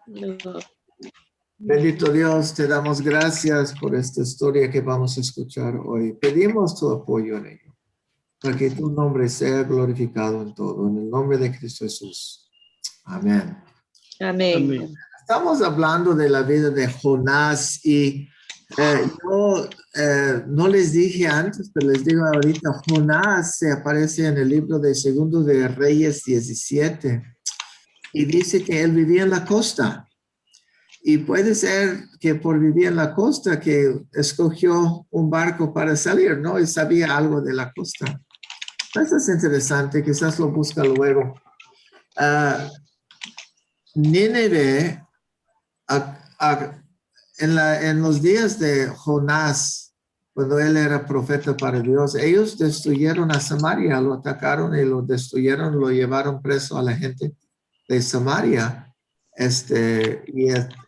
No. Bendito Dios, te damos gracias por esta historia que vamos a escuchar hoy. Pedimos tu apoyo en ello, para que tu nombre sea glorificado en todo. En el nombre de Cristo Jesús. Amén. Amén. Amén. Estamos hablando de la vida de Jonás y yo no les dije antes, pero les digo ahorita, Jonás se aparece en el libro de Segundo de Reyes 17 y dice que él vivía en la costa. Y puede ser que por vivir en la costa que escogió un barco para salir, ¿no? Y sabía algo de la costa. Eso es interesante, quizás lo busca luego. Nínive, en los días de Jonás, cuando él era profeta para Dios, ellos destruyeron a Samaria, lo atacaron y lo destruyeron, lo llevaron preso a la gente de Samaria.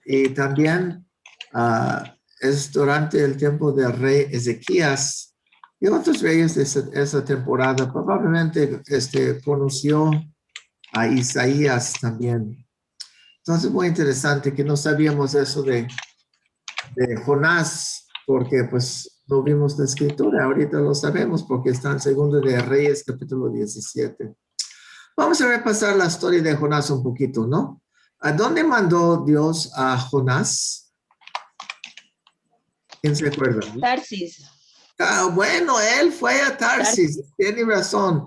Y también es durante el tiempo del rey Ezequías y otros reyes de esa temporada. Probablemente conoció a Isaías también. Entonces, muy interesante que no sabíamos eso de Jonás, porque pues no vimos la escritura. Ahorita lo sabemos porque está en Segundo de Reyes, capítulo 17. Vamos a repasar la historia de Jonás un poquito, ¿no? ¿A dónde mandó Dios a Jonás? ¿Quién se acuerda? Tarsis. Bueno, él fue a Tarsis, tiene razón.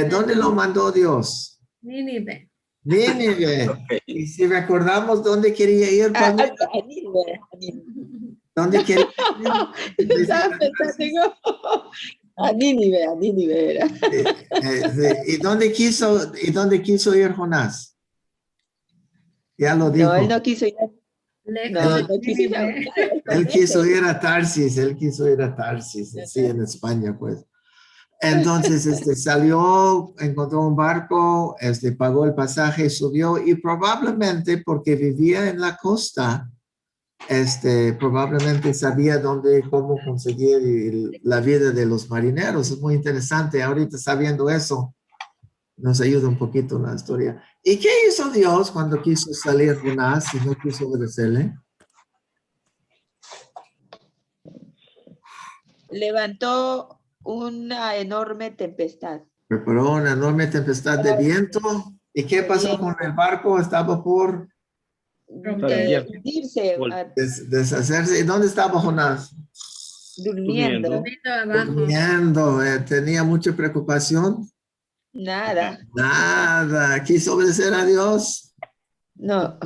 ¿Dónde lo mandó Dios? Nínive. Nínive. Y si recordamos dónde quería ir, Pablo? A Nínive. ¿Dónde quería ir? Estaba pensando, a Nínive era. ¿Y dónde quiso ir Jonás? Ya lo dijo. No, él no quiso ir. Lejos. No quiso ir. Él quiso ir a Tarsis, sí, en España, pues. Entonces, salió, encontró un barco, pagó el pasaje, subió y probablemente porque vivía en la costa, probablemente sabía cómo conseguir la vida de los marineros. Es muy interesante. Ahorita sabiendo eso, nos ayuda un poquito la historia. ¿Y qué hizo Dios cuando quiso salir Jonás y no quiso obedecerle? Levantó una enorme tempestad. Preparó una enorme tempestad de viento. ¿Y qué pasó con el barco? Estaba por Hundirse, deshacerse. ¿Y dónde estaba Jonás? durmiendo. Durmiendo. ¿Tenía mucha preocupación? Nada. Nada. ¿Quiso obedecer a Dios? No.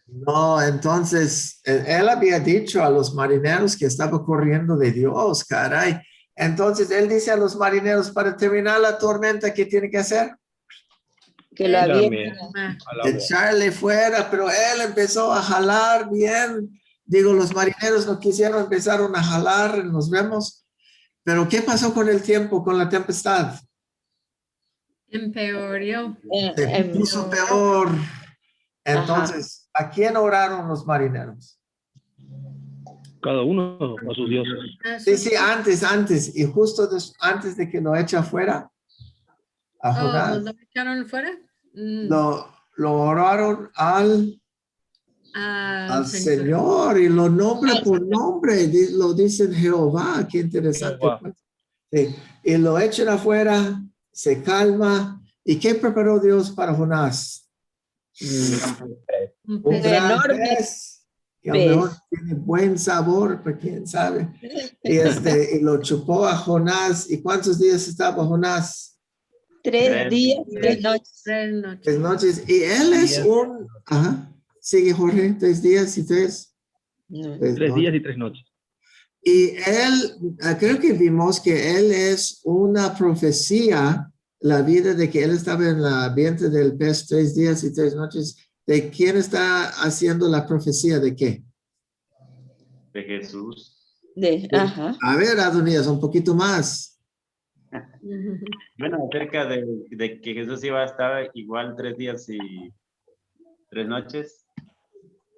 No, entonces él había dicho a los marineros que estaba corriendo de Dios, caray. Entonces él dice a los marineros, para terminar la tormenta, ¿qué tiene que hacer? Que lo avienten. Echarle fuera, pero él empezó a jalar bien. Digo, los marineros no quisieron, empezaron a jalar, nos vemos. Pero ¿qué pasó con el tiempo, con la tempestad? Empeoró. Se puso peor. Entonces, ¿a quién oraron los marineros? Cada uno a sus dioses. Sí, antes. Y justo antes de que lo eche afuera, a Jonás, ¿Lo echaron fuera? lo oraron al Señor y lo nombra por nombre, lo dicen Jehová. Qué interesante. Sí. Y lo echan afuera, se calma. ¿Y qué preparó Dios para Jonás? Un gran pez, que a lo mejor tiene buen sabor, pero quién sabe. Y lo chupó a Jonás. ¿Y cuántos días estaba Jonás? 3 días, 3 noches. 3 noches. Y él es un... Sigue Jorge, 3 días y 3. 3 días y 3 noches. Y él, creo que vimos que él es una profecía, la vida de que él estaba en la vientre del pez 3 días y 3 noches. ¿De quién está haciendo la profecía? ¿De qué? De Jesús. A ver, Adonías, un poquito más. Bueno, acerca de que Jesús iba a estar igual 3 días y 3 noches,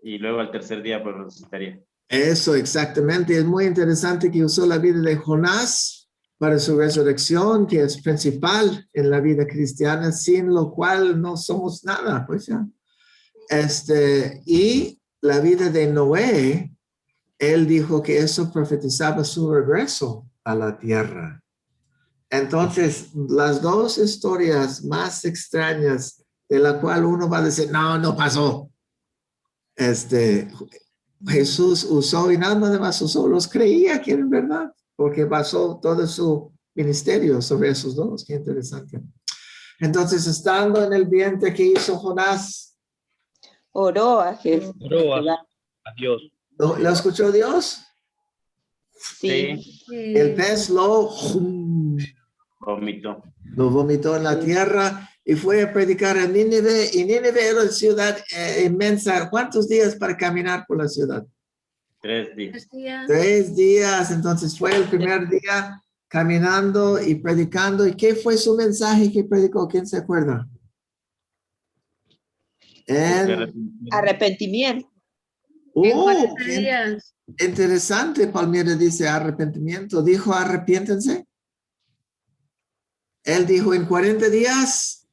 y luego al tercer día pues resucitaría. Eso, exactamente. Es muy interesante que usó la vida de Jonás para su resurrección, que es principal en la vida cristiana, sin lo cual no somos nada, pues ya. Y la vida de Noé, él dijo que eso profetizaba su regreso a la tierra. Entonces, las dos historias más extrañas de la cual uno va a decir, no, no pasó. Jesús usó y nada más usó, los creía que eran verdad, porque basó todo su ministerio sobre esos dos. Qué interesante. Entonces, estando en el vientre, ¿qué hizo Jonás? Oró a Jesús. Oró a Dios. ¿Lo escuchó Dios? Sí. El pez lo Vomitó. vomitó en la tierra y fue a predicar a Nínive. Y Nínive era una ciudad inmensa. ¿Cuántos días para caminar por la ciudad? 3 días. 3 días. 3 días. Entonces fue el primer día caminando y predicando. ¿Y qué fue su mensaje que predicó? ¿Quién se acuerda? Arrepentimiento. En 40 Qué días. interesante. Palmira dice arrepentimiento. Dijo arrepiéntense. Él dijo en 40 días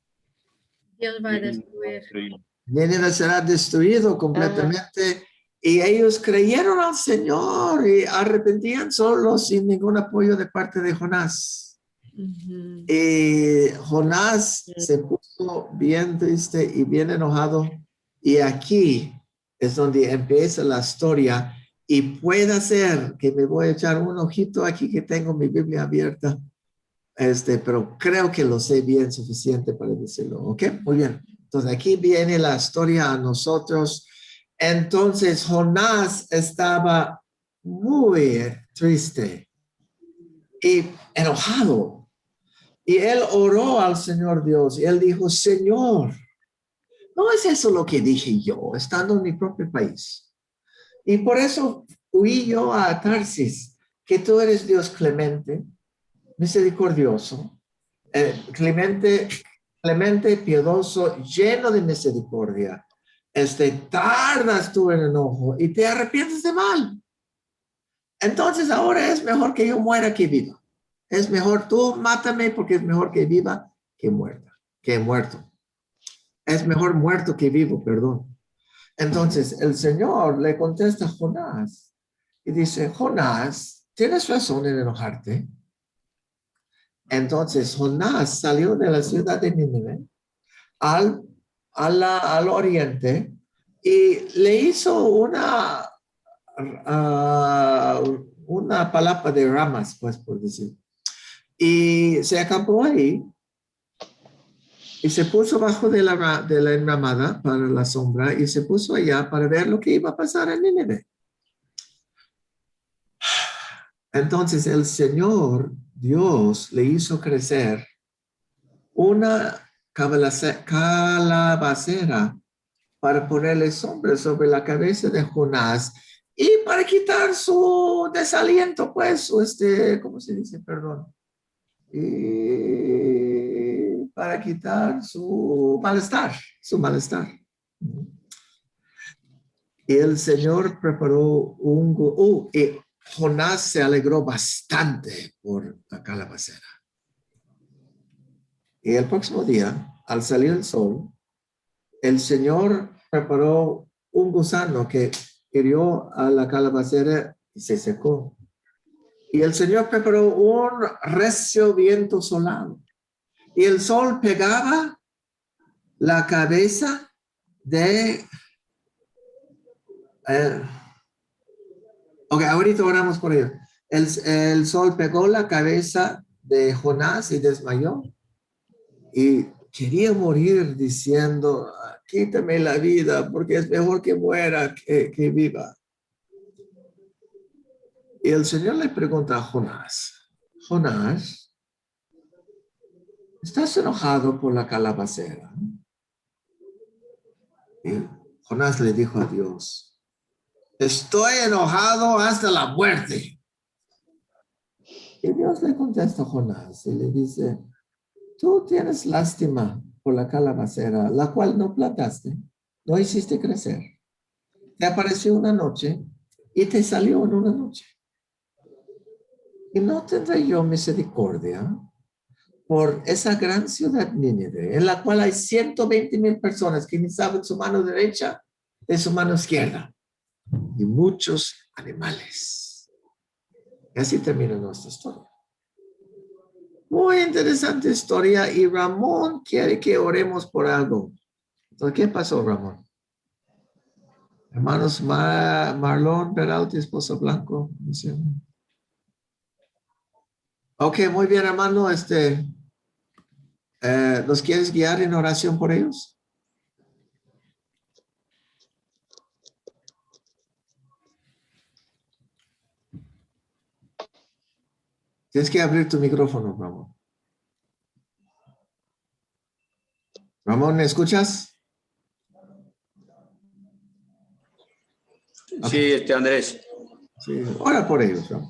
Dios va a destruir. Nínive será destruido completamente. Y ellos creyeron al Señor y arrepentían solos sin ningún apoyo de parte de Jonás. Ujú. Y Jonás se puso bien triste y bien enojado. Y aquí es donde empieza la historia. Y puede ser que me voy a echar un ojito aquí que tengo mi Biblia abierta. Pero creo que lo sé bien suficiente para decirlo. ¿Ok? Muy bien. Entonces aquí viene la historia a nosotros. Entonces Jonás estaba muy triste y enojado. Y él oró al Señor Dios y él dijo, Señor, ¿no es eso lo que dije yo estando en mi propio país? Y por eso huí yo a Tarsis, que tú eres Dios clemente, misericordioso, clemente, piadoso, lleno de misericordia. Tardas tú en enojo y te arrepientes de mal. Entonces ahora es mejor que yo muera que viva. Es mejor tú mátame porque es mejor que viva que muerto. Es mejor muerto que vivo, perdón. Entonces el Señor le contesta a Jonás y dice, Jonás, tienes razón en enojarte. Entonces Jonás salió de la ciudad de Nínive al oriente y le hizo una palapa de ramas, pues por decir. Y se acampó ahí y se puso bajo de la enramada para la sombra y se puso allá para ver lo que iba a pasar en Nínive. Entonces el Señor Dios le hizo crecer una calabacera para ponerle sombra sobre la cabeza de Jonás y para quitar su desaliento, pues, ¿cómo se dice? Perdón. Y para quitar su malestar. Y el Señor preparó y Jonás se alegró bastante por la calabacera. Y el próximo día, al salir el sol, el Señor preparó un gusano que hirió a la calabacera y se secó. Y el Señor preparó un recio viento solano. Y el sol pegaba la cabeza de... ahorita oramos por ello. El sol pegó la cabeza de Jonás y desmayó. Y quería morir diciendo, quítame la vida porque es mejor que muera que viva. Y el Señor le pregunta a Jonás, Jonás, ¿estás enojado por la calabacera? Y Jonás le dijo a Dios, estoy enojado hasta la muerte. Y Dios le contesta a Jonás y le dice, tú tienes lástima por la calabacera, la cual no plantaste, no hiciste crecer. Te apareció una noche y te salió en una noche. Y no tendré yo misericordia por esa gran ciudad Nínive, en la cual hay 120,000 personas que ni saben su mano derecha de su mano izquierda, y muchos animales. Y así termina nuestra historia. Muy interesante historia, y Ramón quiere que oremos por algo. Entonces, ¿qué pasó, Ramón? Hermanos Marlon, Peralta, esposa Blanco. Ok, muy bien, hermano. ¿Nos quieres guiar en oración por ellos? Tienes que abrir tu micrófono, Ramón. Ramón, ¿me escuchas? Sí, Andrés. Sí, ora por ellos, Ramón.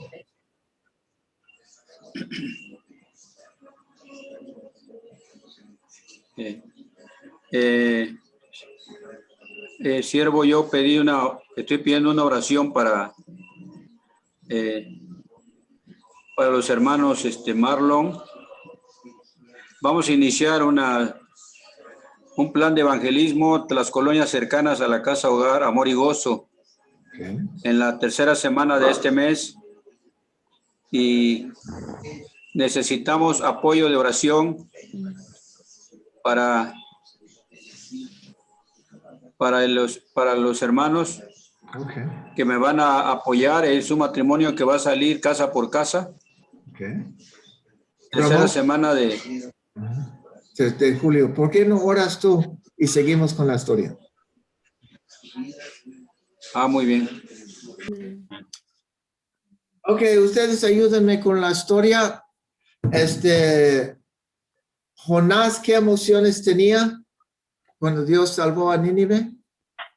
Siervo, yo estoy pidiendo una oración para los hermanos Marlon. Vamos a iniciar un plan de evangelismo de las colonias cercanas a la Casa Hogar Amor y Gozo. Okay. En la tercera semana de este mes, y necesitamos apoyo de oración para los hermanos Okay. que me van a apoyar. Es un matrimonio que va a salir casa por casa. Okay. Tercera Ramón. semana de Julio, ¿por qué no oras tú y seguimos con la historia? muy bien. Ok, ustedes ayúdenme con la historia. Jonás, ¿qué emociones tenía cuando Dios salvó a Nínive?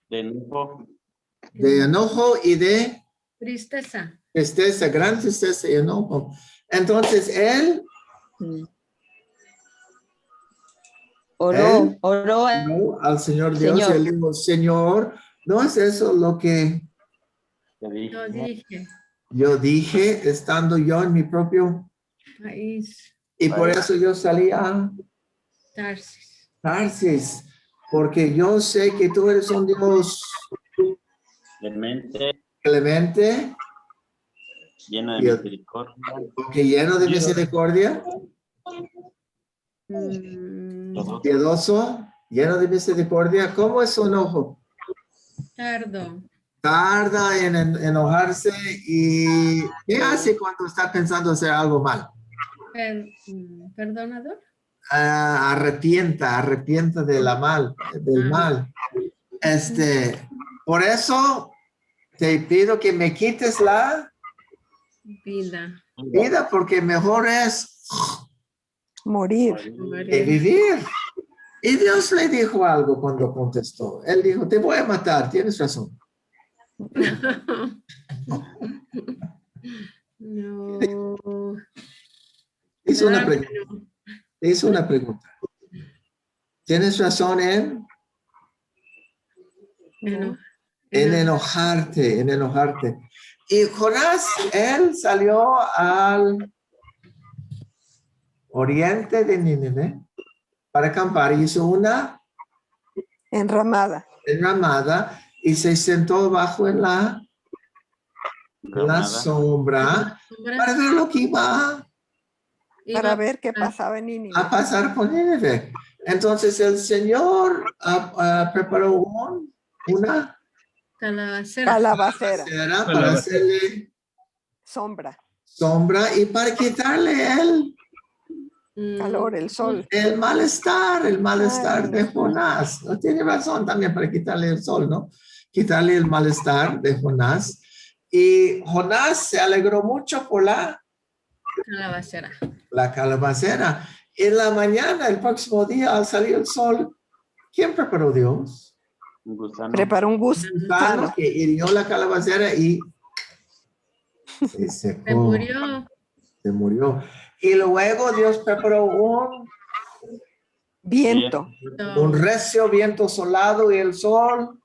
De enojo. De enojo y de Tristeza. tristeza, gran tristeza y enojo. Entonces, él Oró no, al Señor Dios, Señor. y él dijo, Señor, ¿no es eso lo que Te dije. Yo dije, yo dije estando yo en mi propio? país, Y por eso yo salí a Tarsis. Tarsis, porque yo sé que tú eres un Dios clemente, Llena de y misericordia. porque lleno de misericordia, piadoso, lleno de misericordia. ¿Cómo es su enojo? Tardo. Tarda en enojarse. ¿Y qué hace cuando está pensando hacer algo mal? Perdonador. Arrepienta del mal. Por eso te pido que me quites la vida, porque mejor es Morir. que vivir. Y Dios le dijo algo cuando contestó. Él dijo, te voy a matar, tienes razón. No. Hizo una pregunta. ¿Tienes razón en enojarte? Y Jonás, él salió al oriente de Nínive para acampar. Hizo una Enramada. y se sentó bajo en la sombra para ver lo que iba Para ver qué pasaba en Nínive. a pasar con Nínive. Entonces el Señor preparó una Calabacera. para hacerle Sombra. y para quitarle Calor, el sol. el malestar de Jonás. No tiene razón también para quitarle el sol, ¿no? Quitarle el malestar de Jonás. Y Jonás se alegró mucho por la calabacera. En la mañana, el próximo día, al salir el sol, ¿quién preparó Dios? Un gusano. Preparó un Gusano gusano. que hirió la calabacera y se secó. Se murió. Y luego Dios preparó un Viento. recio viento solado, y el sol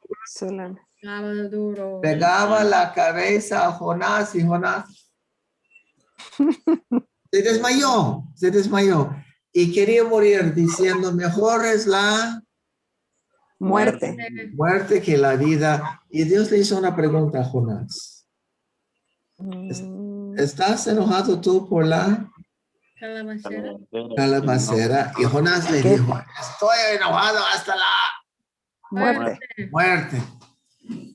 pegaba la cabeza a Jonás, y Jonás se desmayó. y quería morir diciendo, mejor es la Muerte. muerte que la vida. Y Dios le hizo una pregunta a Jonás. Mm, ¿Estás enojado tú por la Calabacera. calabacera? Y Jonás le ¿Qué? dijo, estoy enojado hasta la Muerte. muerte.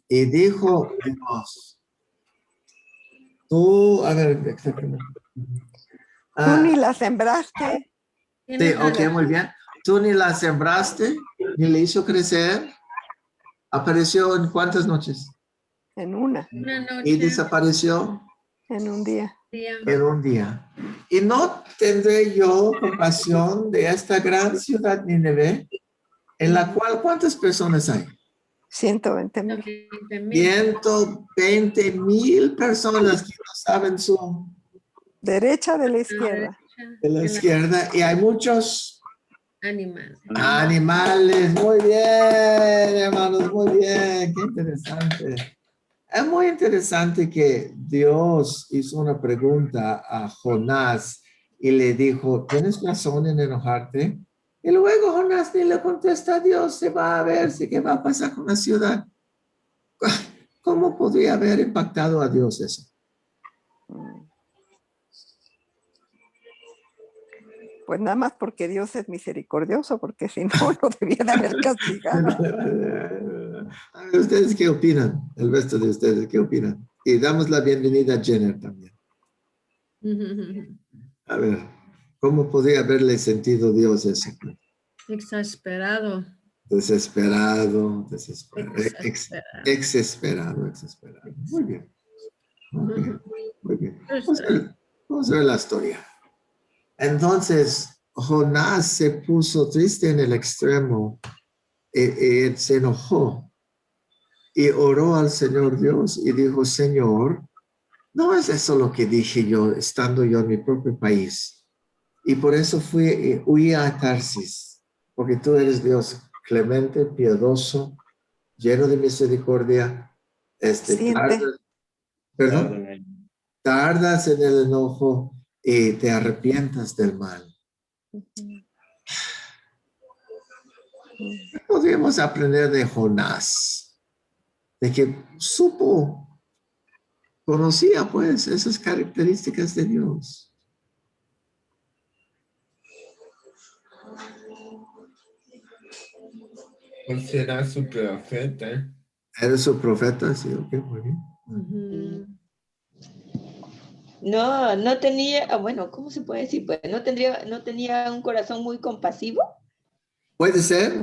Y dijo Dios, tú, a ver, exactamente. Tú ni la sembraste. Sí, Tienes ok, razón. muy bien. Tú ni la sembraste, ni le hizo crecer. Apareció en cuántas noches. En una, Una Y noche, desapareció en un día. día. en un día. Y no tendré yo compasión de esta gran ciudad Nínive, en la cual, ¿cuántas personas hay? 120,000. 20,000. 120,000 personas que no saben su Derecha de la izquierda. de la izquierda. Y hay muchos Animal. animales. Muy bien, hermanos, muy bien. Qué interesante. Es muy interesante que Dios hizo una pregunta a Jonás y le dijo, ¿tienes razón en enojarte? Y luego Jonás ni le contesta a Dios, se va a ver si qué va a pasar con la ciudad. ¿Cómo podría haber impactado a Dios eso? Pues nada más porque Dios es misericordioso, porque si no, lo debía de haber castigado. A ver, ¿ustedes qué opinan? El resto de ustedes, ¿qué opinan? Y damos la bienvenida a Jenner también. A ver, ¿cómo podría haberle sentido Dios eso? Exasperado. Desesperado, Exasperado. exasperado. Muy bien. Muy bien. Muy bien. Frustrado. Vamos a ver la historia. Entonces, Jonás se puso triste en el extremo y se enojó y oró al Señor Dios y dijo, Señor, no es eso lo que dije yo estando yo en mi propio país. Y por eso huí a Tarsis, porque tú eres Dios clemente, piadoso, lleno de misericordia. Siente. Tardas en el enojo y te arrepientas del mal. ¿Qué podríamos aprender de Jonás? De que conocía pues esas características de Dios. ¿Cuál será su profeta? ¿Eres su profeta? Sí, ok, muy bien. No tenía, bueno, ¿cómo se puede decir? Pues no tenía un corazón muy compasivo. Puede ser,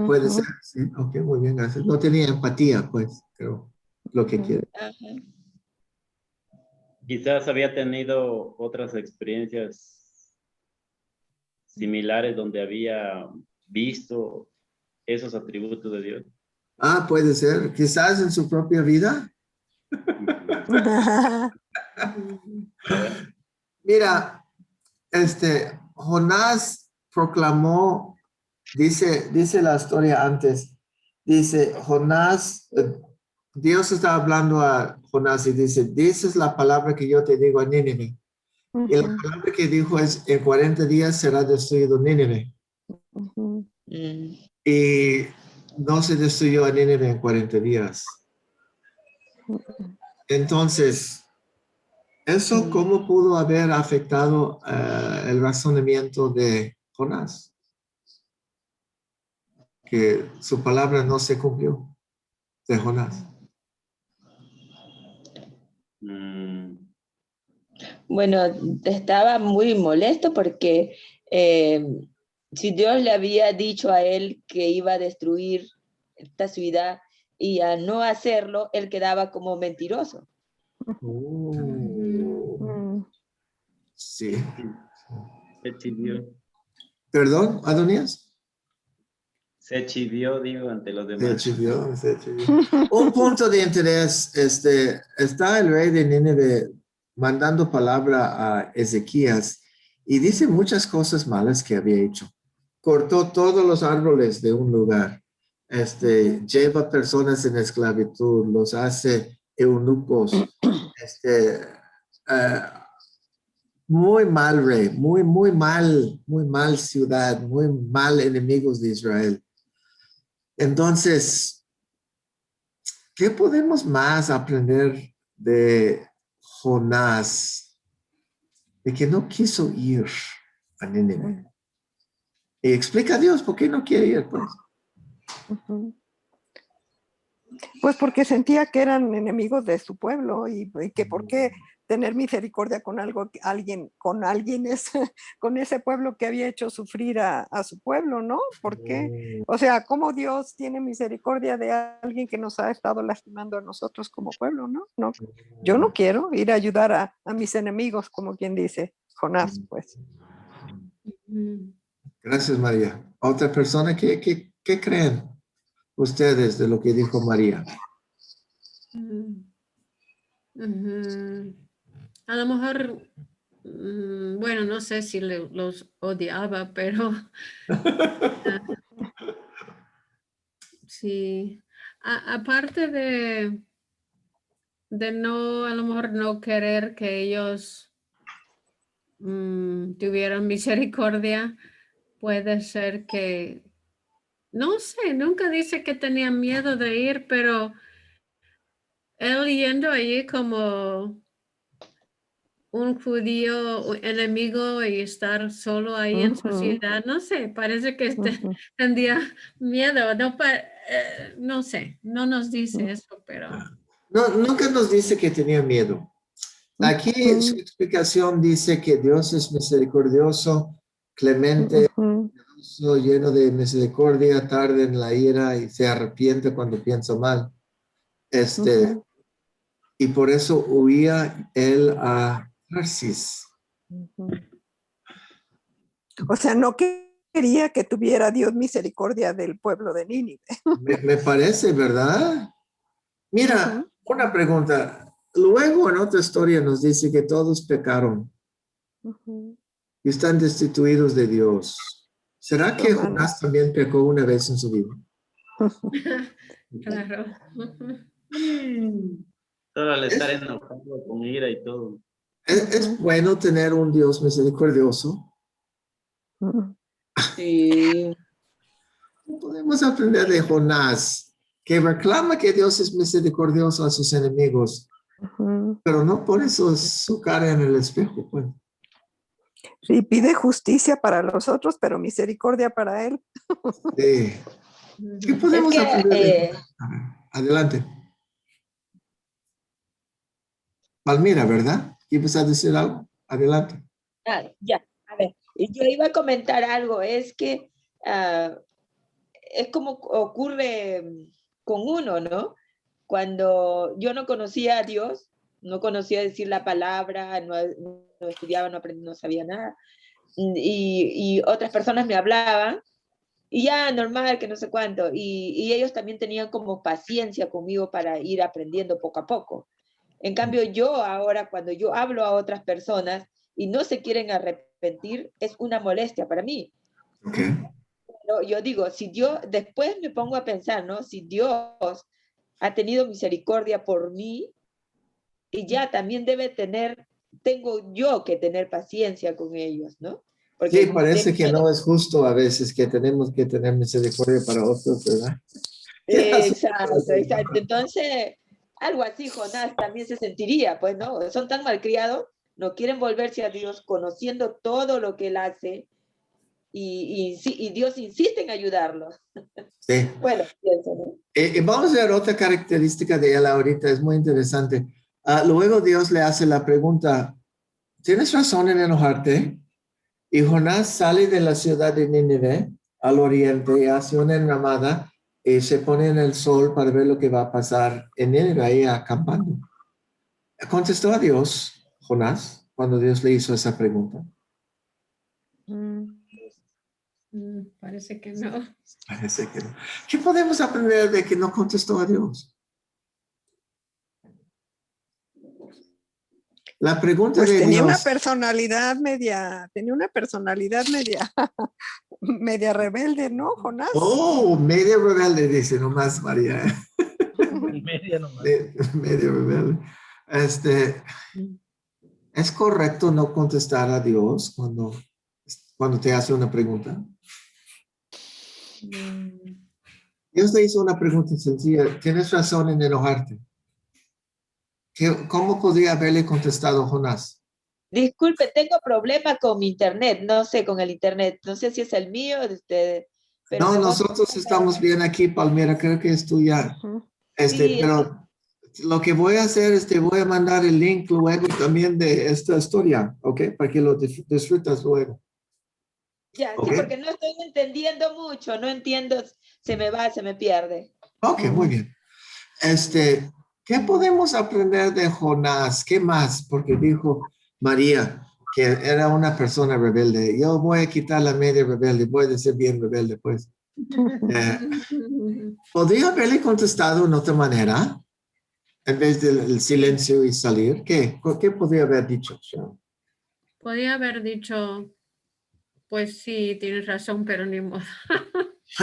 sí, ok, muy bien, gracias. No tenía empatía, pues, creo, lo que quiere. Ajá. Quizás había tenido otras experiencias similares donde había visto esos atributos de Dios. Ah, puede ser, quizás en su propia vida. Mira, Jonás proclamó, dice la historia antes, dice Jonás, Dios está hablando a Jonás y dice, dices la palabra que yo te digo a Nínive. Y la palabra que dijo es, en 40 días será destruido Nínive. Y no se destruyó a Nínive en 40 días. Entonces, ¿eso cómo pudo haber afectado el razonamiento de Jonás? Que su palabra no se cumplió de Jonás. Bueno, estaba muy molesto porque si Dios le había dicho a él que iba a destruir esta ciudad y a no hacerlo, él quedaba como mentiroso. Sí. Se chivió. ¿Perdón, Adonías? Se chivió, digo, ante los demás. Se chivió. Un punto de interés, está el rey de Nínive mandando palabra a Ezequías y dice muchas cosas malas que había hecho. Cortó todos los árboles de un lugar. Lleva personas en esclavitud, los hace eunucos. muy mal rey, muy mal ciudad, muy mal enemigos de Israel. Entonces, ¿qué podemos más aprender de Jonás? De que no quiso ir a Nínive. Y explica a Dios por qué no quiere ir, pues. Ujú. Pues porque sentía que eran enemigos de su pueblo y que por qué tener misericordia con con ese pueblo que había hecho sufrir a su pueblo, ¿no? ¿Por qué? O sea, ¿cómo Dios tiene misericordia de alguien que nos ha estado lastimando a nosotros como pueblo, ¿no? No, yo no quiero ir a ayudar a mis enemigos, como quien dice, Jonás, pues. Gracias, María. ¿Otra persona qué creen ustedes de lo que dijo María? A lo mejor, bueno, no sé si los odiaba, pero sí. Aparte de no, a lo mejor no querer que ellos tuvieran misericordia, puede ser que, no sé, nunca dice que tenía miedo de ir, pero él yendo allí como un judío enemigo y estar solo ahí en su ciudad, no sé, parece que tendría miedo, no sé, no nos dice eso, pero... No, nunca nos dice que tenía miedo. Aquí su explicación dice que Dios es misericordioso, clemente, lleno de misericordia, tarde en la ira y se arrepiente cuando piensa mal. Y por eso huía él a Tarsis. O sea, no quería que tuviera Dios misericordia del pueblo de Nínive. Me parece, ¿verdad? Mira, una pregunta. Luego en otra historia nos dice que todos pecaron y están destituidos de Dios. ¿Será que Jonás también pecó una vez en su vida? Claro. Solo al estar enojado con ira y todo. Es bueno tener un Dios misericordioso. Sí. Podemos aprender de Jonás, que reclama que Dios es misericordioso a sus enemigos, pero no pone su cara en el espejo, pues. Sí, pide justicia para los otros, pero misericordia para él. Sí. ¿Qué podemos aprender de Jonás? Adelante. Palmira, ¿verdad? ¿Ibas a decir algo? Adelante. Ya, a ver, yo iba a comentar algo, es que es como ocurre con uno, ¿no? Cuando yo no conocía a Dios, no conocía decir la palabra, no estudiaba, no aprendía, no sabía nada, y otras personas me hablaban, y ya, normal, que no sé cuánto, y ellos también tenían como paciencia conmigo para ir aprendiendo poco a poco. En cambio, yo ahora, cuando yo hablo a otras personas y no se quieren arrepentir, es una molestia para mí. Okay. Yo digo, si Dios, después me pongo a pensar, ¿no? Si Dios ha tenido misericordia por mí, y ya también tengo yo que tener paciencia con ellos, ¿no? Porque sí, parece que no es justo a veces que tenemos que tener misericordia para otros, ¿verdad? Exacto. Entonces, algo así Jonás también se sentiría, pues, ¿no? Son tan malcriados, no quieren volverse a Dios, conociendo todo lo que Él hace, y Dios insiste en ayudarlos. Sí. Bueno, pienso, ¿no? Vamos a ver otra característica de él ahorita, es muy interesante. Luego Dios le hace la pregunta, ¿tienes razón en enojarte? Y Jonás sale de la ciudad de Nínive al oriente, hace una enramada y se pone en el sol para ver lo que va a pasar en Nínive, ahí acampando. ¿Contestó a Dios, Jonás, cuando Dios le hizo esa pregunta? Parece que no. Parece que no. ¿Qué podemos aprender de que no contestó a Dios? La pregunta pues de tenía Dios. una personalidad media media rebelde, ¿no, Jonás? Oh, media rebelde, dice nomás María. Media nomás. Medio rebelde. ¿Es correcto no contestar a Dios cuando te hace una pregunta? Dios te hizo una pregunta sencilla. Tienes razón en enojarte. ¿Cómo podría haberle contestado Jonás? Disculpe, tengo problemas con mi internet, no sé, con el internet, no sé si es el mío o de ustedes. Pero No, mejor nosotros estamos bien aquí, Palmira, creo que es tuya. Ujú. Sí, Pero lo que voy a hacer es te voy a mandar el link luego también de esta historia, ¿ok? Para que lo disfrutas luego. ya, ¿Ok? sí, porque no estoy entendiendo mucho, no entiendo, se me va, se me pierde. Ok, muy bien. ¿Qué podemos aprender de Jonás? ¿Qué más? Porque dijo María que era una persona rebelde. Yo voy a quitar la media rebelde, voy a ser bien rebelde, pues. ¿Podría haberle contestado de otra manera? En vez del silencio y salir. ¿Qué podría haber dicho? Podía haber dicho, pues sí, tienes razón, pero ni modo.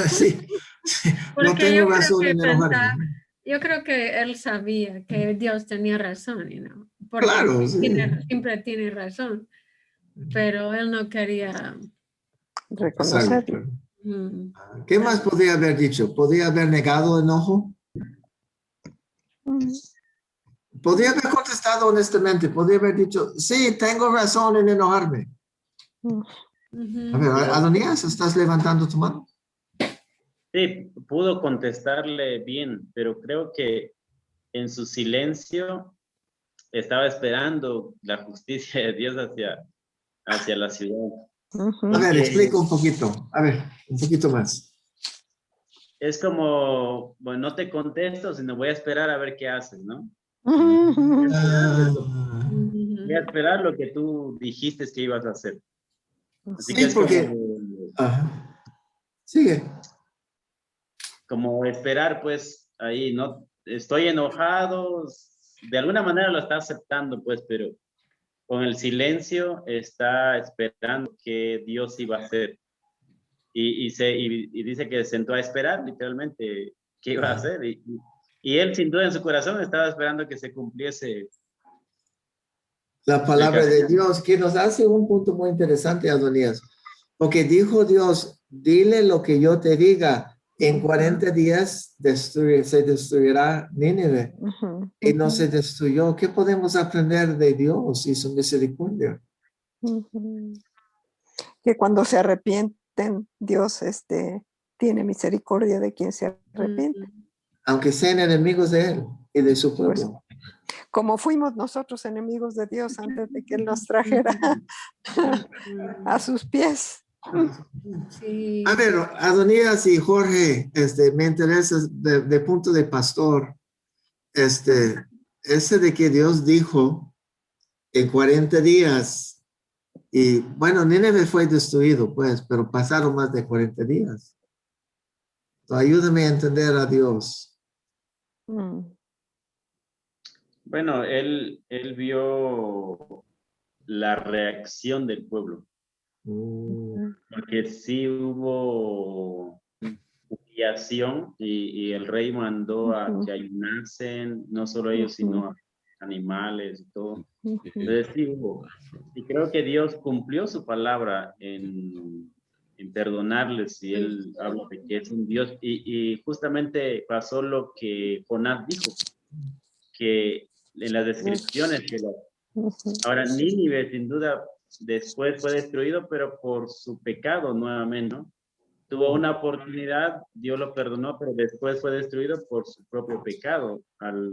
Sí, sí, no Porque tengo razón en enojarme. yo creo que él sabía que Dios tenía razón, porque Claro, sí. siempre tiene razón, pero él no quería. Reconocerlo. mm, ¿Qué más podría haber dicho? ¿Podría haber negado enojo? Ujú. Podría haber contestado honestamente. Podría haber dicho, sí, tengo razón en enojarme. Ujú. A ver, Pero Adonías, ¿estás levantando tu mano? sí, pudo contestarle bien, pero creo que en su silencio estaba esperando la justicia de Dios hacia la ciudad. A Ujú. ver, Porque explica un poquito. A ver, un poquito más. es como, bueno, no te contesto, sino voy a esperar a ver qué haces, ¿no? Voy a Ujú. esperar Ah, voy a esperar lo que tú dijiste que ibas a hacer. Así que sí, es porque... Ajá. Sigue. como esperar, pues, ahí, ¿no? Estoy enojado, de alguna manera lo está aceptando, pues, pero con el silencio está esperando que Dios iba a hacer. Y dice que se sentó a esperar, literalmente, qué iba a hacer. Y él, sin duda, en su corazón estaba esperando que se cumpliese La el palabra de castigo. Dios, que nos hace un punto muy interesante, Adonías. Porque dijo Dios, dile lo que yo te diga. En 40 días se destruirá Nínive. Ujú. Y no se destruyó. ¿Qué podemos aprender de Dios y su misericordia? Ujú. Que cuando se arrepienten, Dios tiene misericordia de quien se arrepiente. Aunque sean enemigos de Él y de su Pues pueblo. como fuimos nosotros enemigos de Dios antes de que Él nos trajera a sus pies. Sí. A ver, Adonías y Jorge, me interesa de punto de pastor, ese de que Dios dijo en 40 días, y bueno, Nínive fue destruido, pues, pero pasaron más de 40 días. Entonces, ayúdame a entender a Dios. Mm. Bueno, él vio la reacción del pueblo, Mm, porque sí hubo humillación y el rey mandó a que ayunasen, no solo ellos, sino a animales y todo. Entonces sí hubo. Y creo que Dios cumplió su palabra en perdonarles y él habla de que es un Dios. Y justamente pasó lo que Jonás dijo, que en las descripciones que ahora Nínive sin duda después fue destruido, pero por su pecado nuevamente, ¿no? Tuvo una oportunidad, Dios lo perdonó, pero después fue destruido por su propio pecado, al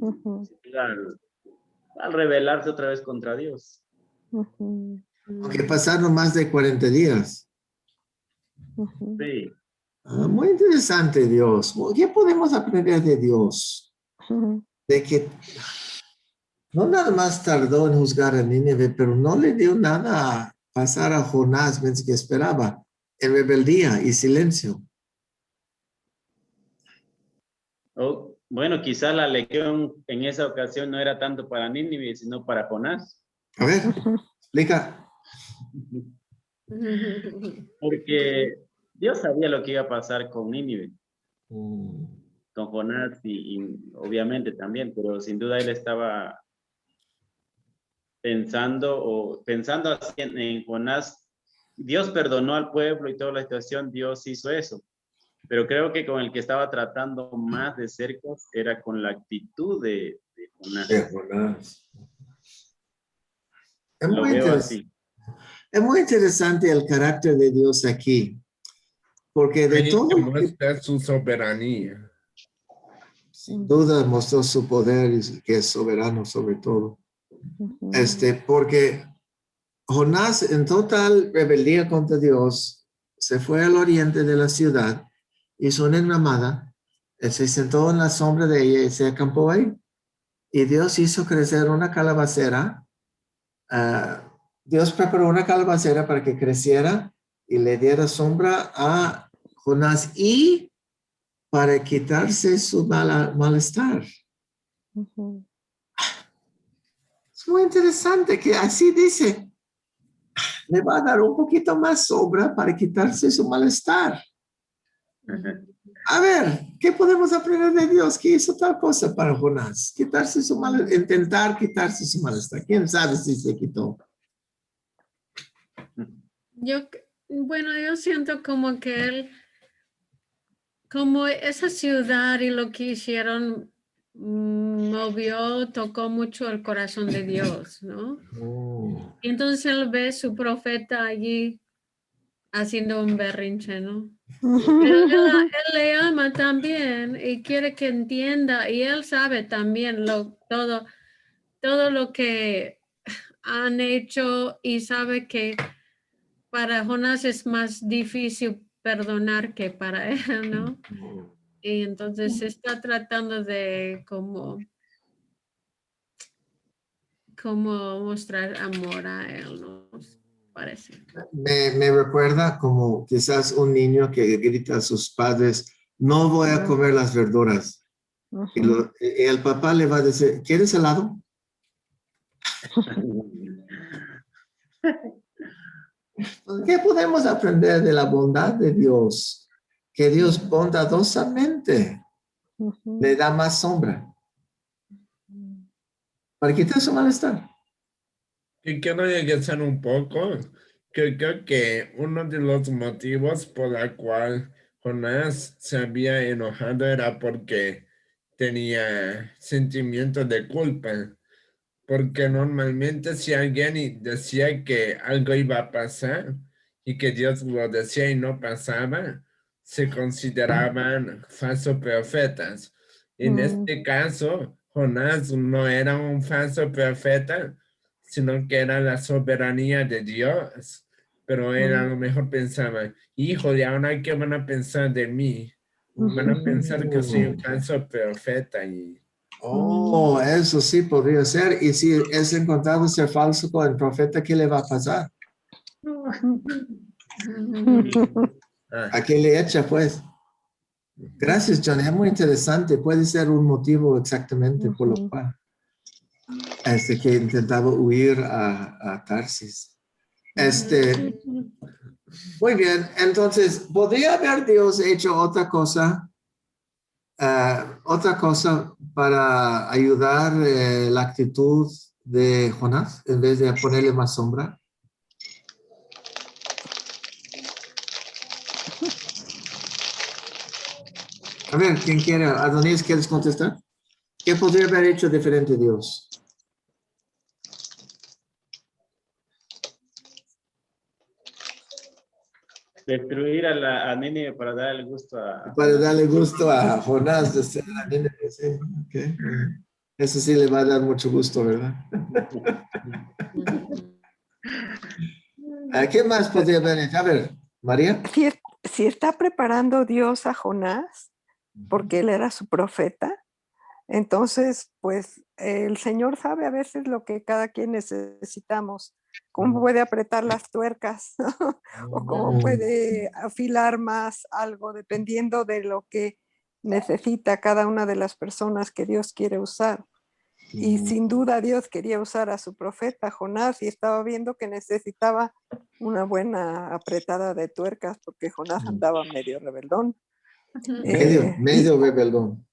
rebelarse otra vez contra Dios. Aunque pasaron más de 40 días. Sí. Muy interesante Dios. ¿Qué podemos aprender de Dios? De que no nada más tardó en juzgar a Nínive, pero no le dio nada a pasar a Jonás mientras que esperaba, en rebeldía y silencio. Bueno, quizá la lección en esa ocasión no era tanto para Nínive, sino para Jonás. A ver, explica. Porque Dios sabía lo que iba a pasar con Nínive, con Jonás y obviamente también, pero sin duda él pensando así en Jonás, Dios perdonó al pueblo y toda la situación, Dios hizo eso. Pero creo que con el que estaba tratando más de cerca era con la actitud de Jonás. De Jonás. Lo veo así. Es muy interesante el carácter de Dios aquí, porque de Ahí todo, que muestra su soberanía. sin duda mostró su poder y que es soberano sobre todo. Porque Jonás en total rebeldía contra Dios se fue al oriente de la ciudad, hizo una enramada, se sentó en la sombra de ella y se acampó ahí. Y Dios hizo crecer una calabacera. Dios preparó una calabacera para que creciera y le diera sombra a Jonás y para quitarse su malestar. Es muy interesante que así dice, le va a dar un poquito más sombra para quitarse su malestar. A ver, ¿qué podemos aprender de Dios que hizo tal cosa para Jonás? Quitarse su malestar, intentar quitarse su malestar. ¿Quién sabe si se quitó? Yo siento como que él, como esa ciudad y lo que hicieron, tocó mucho el corazón de Dios, ¿no? Y entonces él ve su profeta allí haciendo un berrinche, ¿no? Pero él le ama también y quiere que entienda, y él sabe también todo lo que han hecho, y sabe que para Jonás es más difícil perdonar que para él, ¿no? Y entonces está tratando de como mostrar amor a él, ¿no? Parece. Me recuerda como quizás un niño que grita a sus padres, no voy a comer las verduras. Y el papá le va a decir, ¿quieres helado? ¿Qué podemos aprender de la bondad de Dios? Que Dios bondadosamente le da más sombra para quitar su malestar. Y quiero regresar un poco, que creo que uno de los motivos por la cual Jonás se había enojado era porque tenía sentimientos de culpa. Porque normalmente si alguien decía que algo iba a pasar y que Dios lo decía y no pasaba, se consideraban falsos profetas. En este caso, Jonás no era un falso profeta, sino que era la soberanía de Dios. Pero él a lo mejor pensaba, híjole, ahora qué van a pensar de mí. Van a pensar que soy un falso profeta y Oh, eso sí podría ser. Y si es encontrado ser falso con el profeta, ¿qué le va a pasar? ¿A qué le echa, pues? Gracias, John. Es muy interesante. Puede ser un motivo exactamente por lo cual que he intentado huir a Tarsis. Muy bien. Entonces, ¿podría haber Dios hecho otra cosa para ayudar la actitud de Jonás en vez de ponerle más sombra? A ver, ¿quién quiere? Adonis, ¿quieres contestar? ¿Qué podría haber hecho diferente Dios? Destruir a Nínive para darle gusto a... Para darle gusto a Jonás de ser la Nínive, sí. Okay. Eso sí le va a dar mucho gusto, ¿verdad? ¿Qué más podría haber hecho? A ver, María. Si está preparando Dios a Jonás, porque él era su profeta, entonces, pues el Señor sabe a veces lo que cada quien necesitamos, cómo puede apretar las tuercas o cómo puede afilar más algo, dependiendo de lo que necesita cada una de las personas que Dios quiere usar. Y sin duda Dios quería usar a su profeta Jonás y estaba viendo que necesitaba una buena apretada de tuercas porque Jonás andaba medio rebeldón. Medio rebeldón.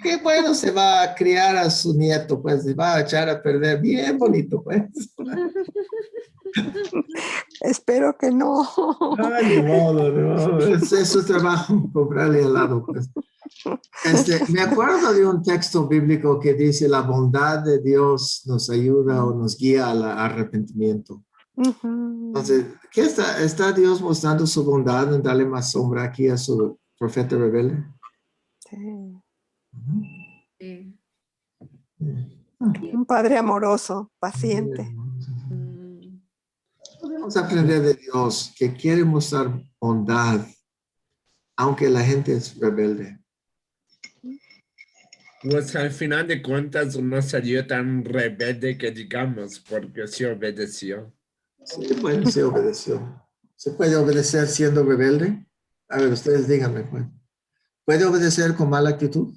Qué bueno se va a criar a su nieto, pues se va a echar a perder bien bonito, pues. Espero que no. Ay, ni modo, ni modo. Es su trabajo comprarle helado, pues. Me acuerdo de un texto bíblico que dice la bondad de Dios nos ayuda o nos guía al arrepentimiento. Entonces, ¿qué está Dios mostrando su bondad en darle más sombra aquí a su profeta rebelde? Sí. Sí. Un padre amoroso, paciente. Podemos aprender de Dios que quiere mostrar bondad, aunque la gente es rebelde. Pues al final de cuentas no salió tan rebelde que digamos, porque sí obedeció. Sí, bueno, se obedeció. ¿Se puede obedecer siendo rebelde? A ver, ustedes díganme, pues. ¿Puede obedecer con mala actitud?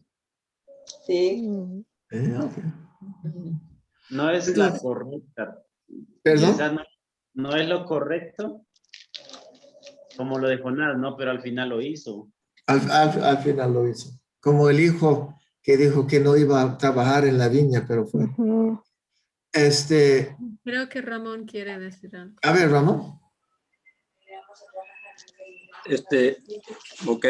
Sí. Ok. No es la correcta. ¿Perdón? Quizás no es lo correcto, como lo de Jonás, ¿no? Pero al final lo hizo. Al final lo hizo. Como el hijo que dijo que no iba a trabajar en la viña, pero fue. Creo que Ramón quiere decir algo. A ver, Ramón. Ok.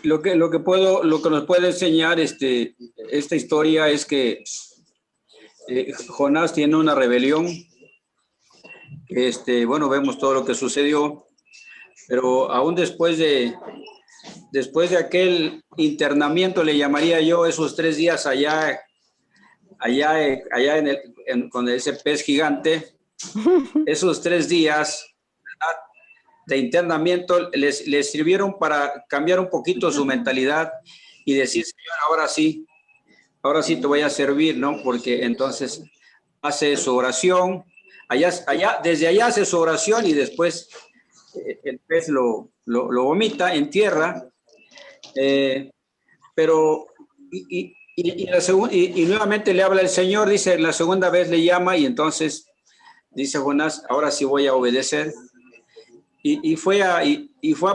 Lo que nos puede enseñar esta historia es que Jonás tiene una rebelión. Bueno, vemos todo lo que sucedió, pero aún después de aquel internamiento, le llamaría yo, esos 3 días allá con ese pez gigante, esos 3 días de internamiento les sirvieron para cambiar un poquito su mentalidad y decir, Señor, ahora sí te voy a servir, ¿no? Porque entonces hace su oración, desde allá hace su oración y después el pez lo vomita en tierra, pero y nuevamente le habla el Señor, dice, la segunda vez le llama y entonces dice Jonás, ahora sí voy a obedecer. Y fue a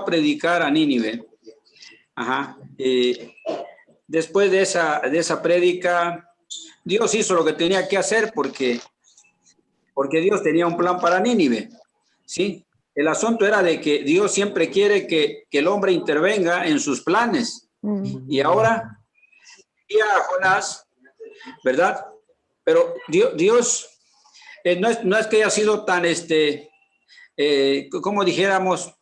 predicar a Nínive. Después de esa prédica, Dios hizo lo que tenía que hacer porque Dios tenía un plan para Nínive, ¿sí? El asunto era de que Dios siempre quiere que el hombre intervenga en sus planes. Y ahora, a Jonás, ¿verdad? Pero Dios no es que haya sido tan, como dijéramos,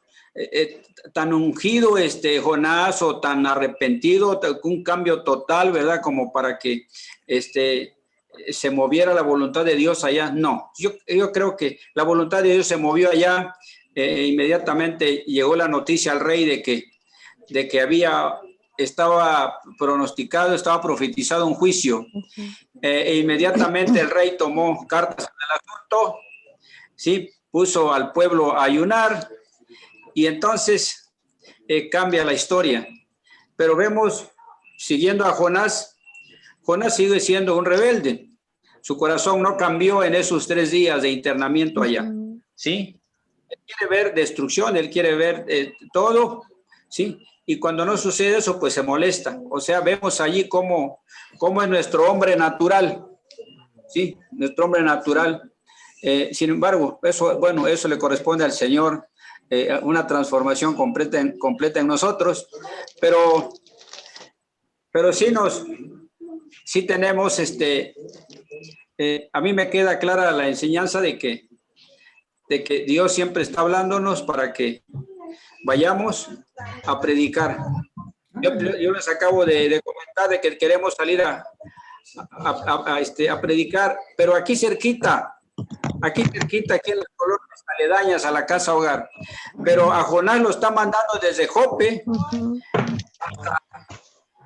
tan ungido Jonás o tan arrepentido, un cambio total, ¿verdad? Como para que se moviera la voluntad de Dios allá. No, yo creo que la voluntad de Dios se movió allá. Inmediatamente llegó la noticia al rey de que estaba pronosticado, estaba profetizado un juicio. Inmediatamente el rey tomó cartas en el asunto, ¿sí? Puso al pueblo a ayunar y entonces cambia la historia. Pero vemos, siguiendo a Jonás sigue siendo un rebelde. Su corazón no cambió en esos 3 días de internamiento allá, ¿sí? Él quiere ver destrucción, él quiere ver todo, ¿sí? Y cuando no sucede eso, pues se molesta. O sea, vemos allí cómo es nuestro hombre natural, ¿sí? Nuestro hombre natural. Sin embargo, eso le corresponde al Señor, una transformación completa en nosotros, pero sí tenemos, a mí me queda clara la enseñanza de que Dios siempre está hablándonos para que vayamos a predicar. Yo les acabo de comentar de que queremos salir a predicar, pero aquí cerquita, aquí en las colonias aledañas a la casa hogar. Pero a Jonás lo está mandando desde Jope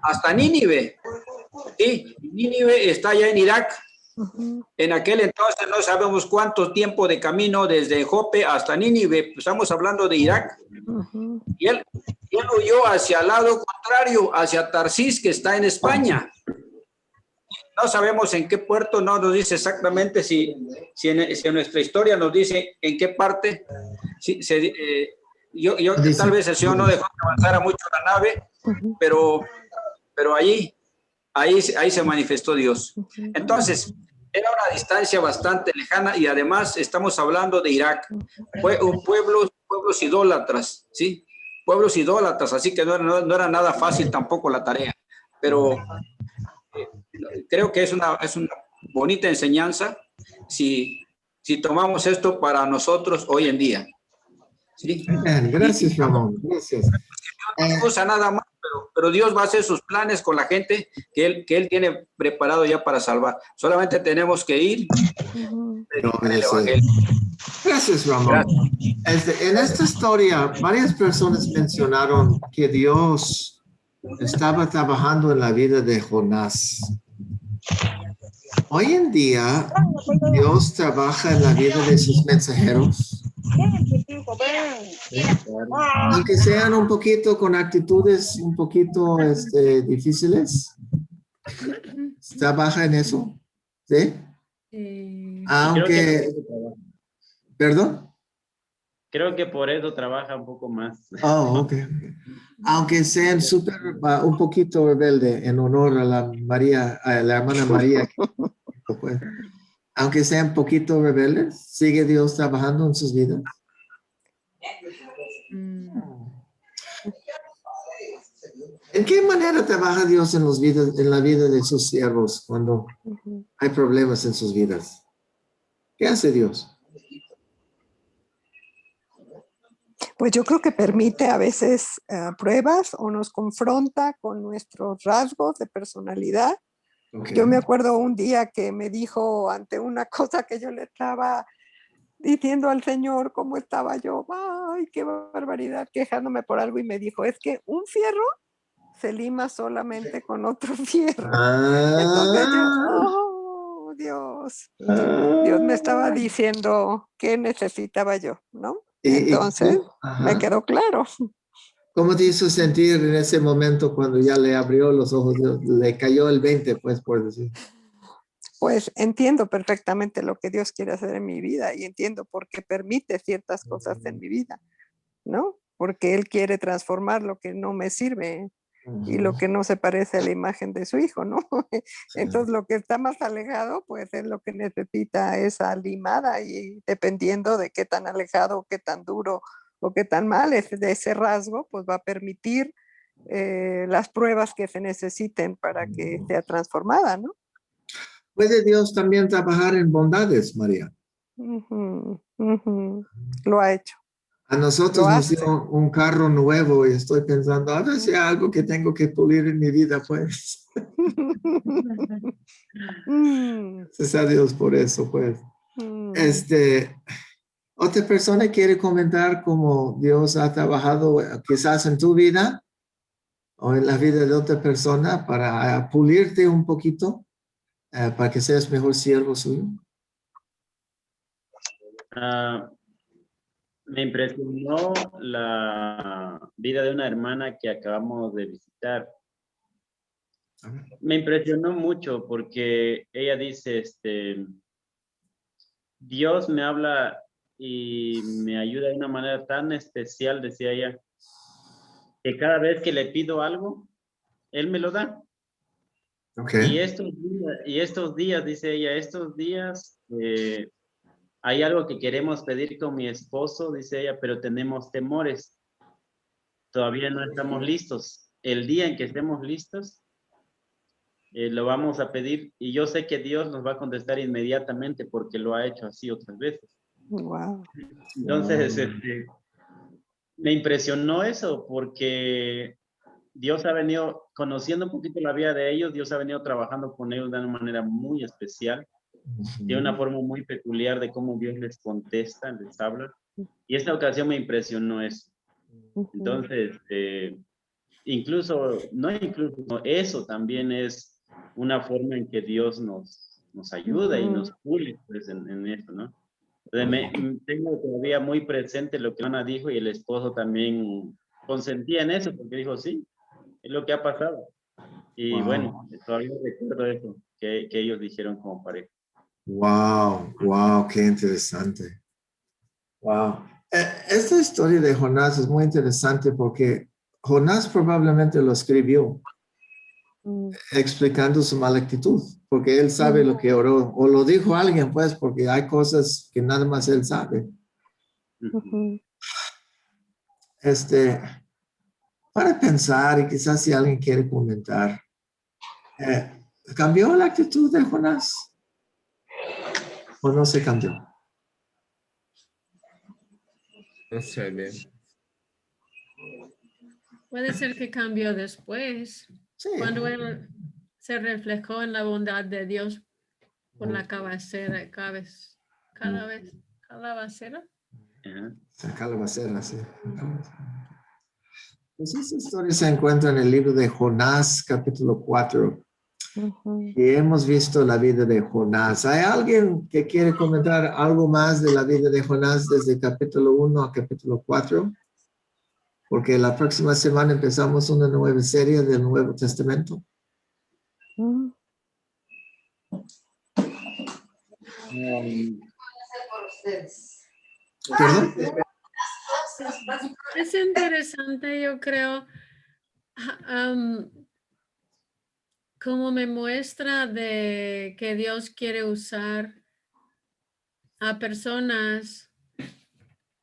hasta Nínive. Sí, Nínive está allá en Irak. En aquel entonces no sabemos cuánto tiempo de camino desde Jope hasta Nínive. Estamos hablando de Irak. Y él huyó hacia el lado contrario, hacia Tarsis, que está en España. No sabemos en qué puerto, no nos dice exactamente si en nuestra historia nos dice en qué parte, Sí, yo Dice. tal vez el Señor no dejó que avanzara mucho la nave, pero ahí se manifestó Dios. Entonces, era una distancia bastante lejana y además estamos hablando de Irak, pueblos idólatras, ¿sí? Pueblos idólatras, así que no era nada fácil tampoco la tarea, pero creo que es una bonita enseñanza si tomamos esto para nosotros hoy en día. ¿Sí? Bien, gracias, Ramón. Gracias. No usa nada más, pero Dios va a hacer sus planes con la gente que él tiene preparado ya para salvar. Solamente tenemos que ir predicar el evangelio. Gracias, Ramón. En esta historia, varias personas mencionaron que Dios estaba trabajando en la vida de Jonás. Hoy en día, Dios trabaja en la vida de sus mensajeros. Aunque sean un poquito con actitudes un poquito difíciles, trabaja en eso, ¿sí? Aunque, ¿perdón? Creo que por eso trabaja un poco más. Oh, ok. Aunque sean un poquito rebelde en honor a la hermana María, pues, aunque sean un poquito rebeldes, ¿sigue Dios trabajando en sus vidas? ¿En qué manera trabaja Dios en la vida de sus siervos cuando hay problemas en sus vidas? ¿Qué hace Dios? Pues yo creo que permite a veces pruebas o nos confronta con nuestros rasgos de personalidad. Okay. Yo me acuerdo un día que me dijo ante una cosa que yo le estaba diciendo al Señor cómo estaba yo, ay, qué barbaridad, quejándome por algo, y me dijo, es que un fierro se lima solamente con otro fierro. Entonces yo, oh, Dios, Dios me estaba diciendo qué necesitaba yo, ¿no? Entonces me quedó claro. ¿Cómo te hizo sentir en ese momento cuando ya le abrió los ojos, le cayó el 20, pues, por decir? Pues entiendo perfectamente lo que Dios quiere hacer en mi vida y entiendo por qué permite ciertas cosas en mi vida, ¿no? Porque Él quiere transformar lo que no me sirve y lo que no se parece a la imagen de su hijo, ¿no? Entonces lo que está más alejado, pues es lo que necesita esa limada, y dependiendo de qué tan alejado, qué tan duro o qué tan mal es de ese rasgo, pues va a permitir las pruebas que se necesiten para que sea transformada, ¿no? ¿Puede Dios también trabajar en bondades, María? Lo ha hecho. A nosotros nos dio un carro nuevo y estoy pensando, a ver si hay algo que tengo que pulir en mi vida, pues. Gracias a Dios por eso, pues. ¿Otra persona quiere comentar cómo Dios ha trabajado quizás en tu vida o en la vida de otra persona para pulirte un poquito, para que seas mejor siervo suyo? Me impresionó la vida de una hermana que acabamos de visitar. Me impresionó mucho porque ella dice, Dios me habla y me ayuda de una manera tan especial, decía ella, que cada vez que le pido algo, Él me lo da. Okay. Y estos días, dice ella, estos días hay algo que queremos pedir con mi esposo, dice ella, pero tenemos temores. Todavía no estamos listos. El día en que estemos listos, lo vamos a pedir, y yo sé que Dios nos va a contestar inmediatamente porque lo ha hecho así otras veces. Wow. Entonces, me impresionó eso porque Dios ha venido conociendo un poquito la vida de ellos, Dios ha venido trabajando con ellos de una manera muy especial, de una forma muy peculiar de cómo Dios les contesta, les habla, y esta ocasión me impresionó eso. Entonces, eso también es una forma en que Dios nos ayuda y nos pule, pues, en esto, ¿no? Entonces, tengo todavía muy presente lo que Ana dijo, y el esposo también consentía en eso, porque dijo, sí, es lo que ha pasado. Y bueno, todavía recuerdo eso que ellos dijeron como pareja. Wow, qué interesante. Wow. Esta historia de Jonás es muy interesante porque Jonás probablemente lo escribió explicando su mala actitud, porque él sabe lo que oró, o lo dijo alguien, pues, porque hay cosas que nada más él sabe. Para pensar, y quizás si alguien quiere comentar, ¿cambió la actitud de Jonás? ¿O no se cambió? No sé bien. Puede ser que cambió después, Sí. cuando él se reflejó en la bondad de Dios por la cabecera, calabacera. Calabacera, sí. Pues esa historia se encuentra en el libro de Jonás, capítulo 4. Y hemos visto la vida de Jonás. ¿Hay alguien que quiere comentar algo más de la vida de Jonás desde capítulo 1 a capítulo 4? Porque la próxima semana empezamos una nueva serie del Nuevo Testamento. ¿Perdón? Es interesante, yo creo, como me muestra de que Dios quiere usar a personas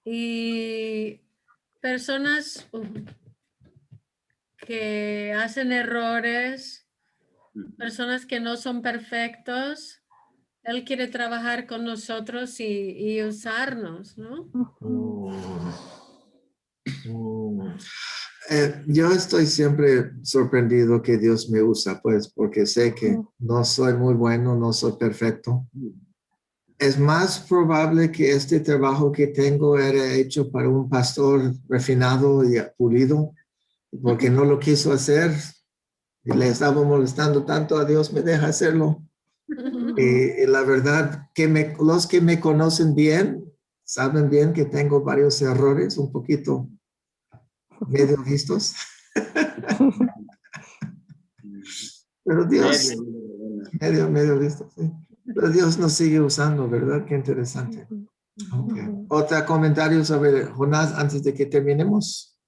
y personas que hacen errores, personas que no son perfectos. Él quiere trabajar con nosotros y usarnos, ¿no? Yo estoy siempre sorprendido que Dios me usa, pues, porque sé que no soy muy bueno, no soy perfecto. Es más probable que este trabajo que tengo era hecho para un pastor refinado y pulido, porque no lo quiso hacer y le estaba molestando tanto a Dios, me deja hacerlo. Y la verdad, que los que me conocen bien, saben bien que tengo varios errores, un poquito medio vistos. Pero Dios, medio vistos, sí. Pero Dios nos sigue usando, ¿verdad? Qué interesante. Okay. ¿Otro comentario sobre Jonás antes de que terminemos?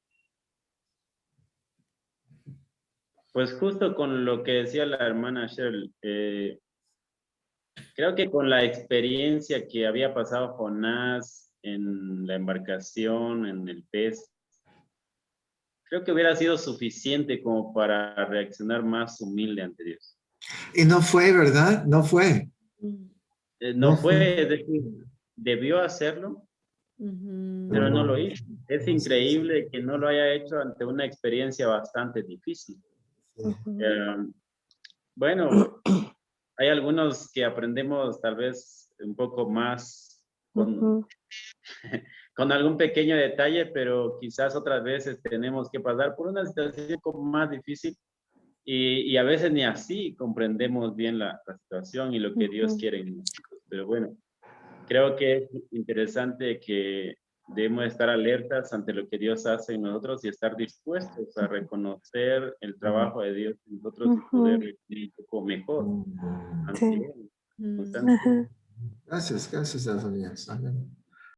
Pues justo con lo que decía la hermana Shirley, creo que con la experiencia que había pasado Jonás en la embarcación, en el pez, creo que hubiera sido suficiente como para reaccionar más humilde ante Dios. Y no fue, ¿verdad? No fue. No fue, es decir, debió hacerlo, pero no lo hizo. Es increíble que no lo haya hecho ante una experiencia bastante difícil. Bueno, hay algunos que aprendemos tal vez un poco más con algún pequeño detalle, pero quizás otras veces tenemos que pasar por una situación un poco más difícil y a veces ni así comprendemos bien la situación y lo que Dios quiere en nosotros. Pero bueno, creo que es interesante que debemos estar alertas ante lo que Dios hace en nosotros y estar dispuestos a reconocer el trabajo de Dios en nosotros y poder vivir un poco mejor ante Él. Gracias, Antonia. Amén.